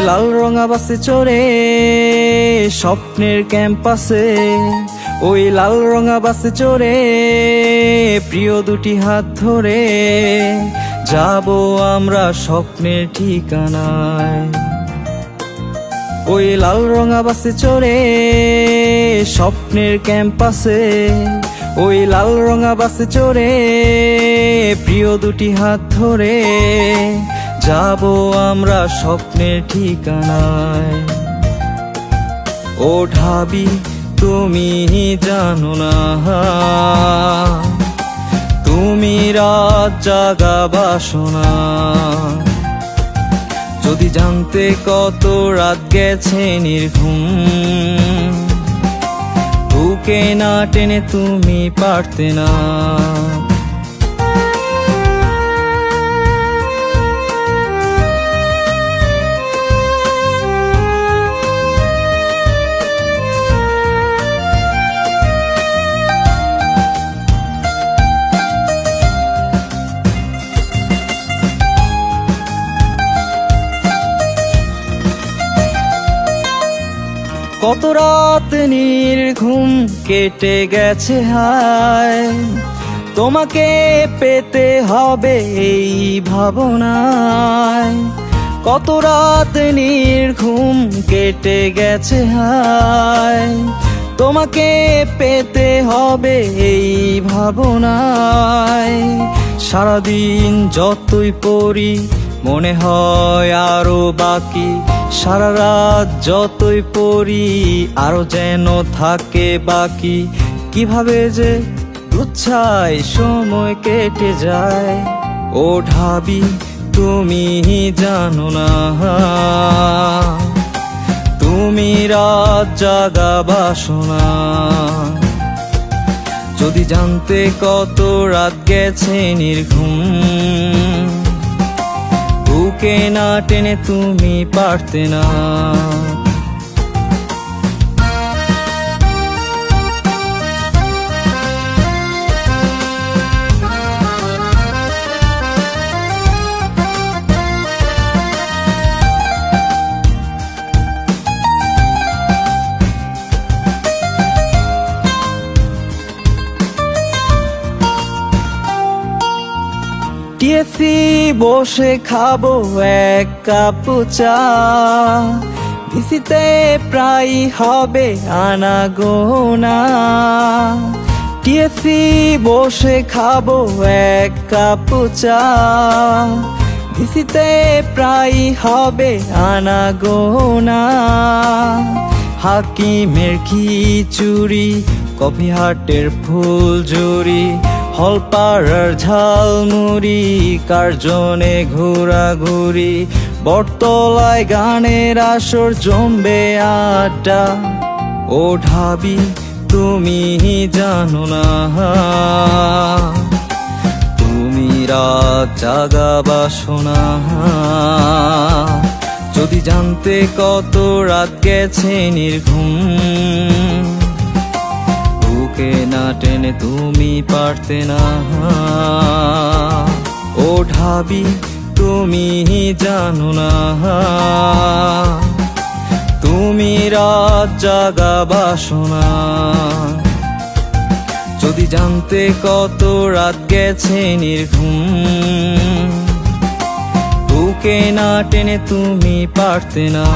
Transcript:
লাল রঙা বাসে চড়ে স্বপ্নের ক্যাম্পাসে, ওই লাল রঙা বাসে চড়ে প্রিয় দুটি হাত ধরে যাব আমরা স্বপ্নের ঠিকানায়। ওই লাল রঙা বাসে চড়ে স্বপ্নের ক্যাম্পাসে, ওই লাল রঙা বাসে চড়ে প্রিয় দুটি হাত ধরে যাব আমরা স্বপ্নের ঠিকানায়। ও ঢাবি তুমি জানো না, তুমি রাত জাগা বাসনা। যদি জানতে কত রাত গেছে নির্ঘুম, বুকে না টেনে তুমি পারতে না। কত রাত নির্ঘুম কেটে গেছে হায়, তোমাকে পেতে হবে এই ভাবনায়। কত রাত নির্ঘুম কেটে গেছে হায়, তোমাকে পেতে হবে এই ভাবনায়। সারাদিন যতই পড়ি মনে হয় আরো বাকি, সারা রাত যতই পড়ি আরো যেন থাকে বাকি। কিভাবে যে গুচ্ছায় সময় কেটে যায়, ও ঢাবি তুমি জানো না, তুমি রাত জাগা বাসনা। যদি জানতে কত রাত গেছে নির্ঘুম, বুকে না টেনে তুমি পারতে না। টিএসসি বসে খাবো এক কাপ চা, ভিসিতে প্রায় হবে আনাগোনা। টিএসসি বসে খাবো এক কাপ চা, ভিসিতে প্রায় হবে আনাগোনা। হাকিমের খিচুড়ি, কফি হাটের ফুলঝুরি, হলপাড়ার ঝালমুড়ি, কার্জনে ঘোরাঘুরি, বটতলায় গানের আসর জমবে আড্ডা। ও ঢাবি তুমি জানো না, তুমি রাত জাগা বাসনা। যদি জানতে কত রাত গেছে নির্ঘুম, বুকে না টেনে তুমি পারতে না। ও ঢাবি তুমি জানো না, তুমি রাত জাগা বাসনা। যদি জানতে কত রাত গেছে নির্ঘুম, বুকে না টেনে তুমি পারতে না।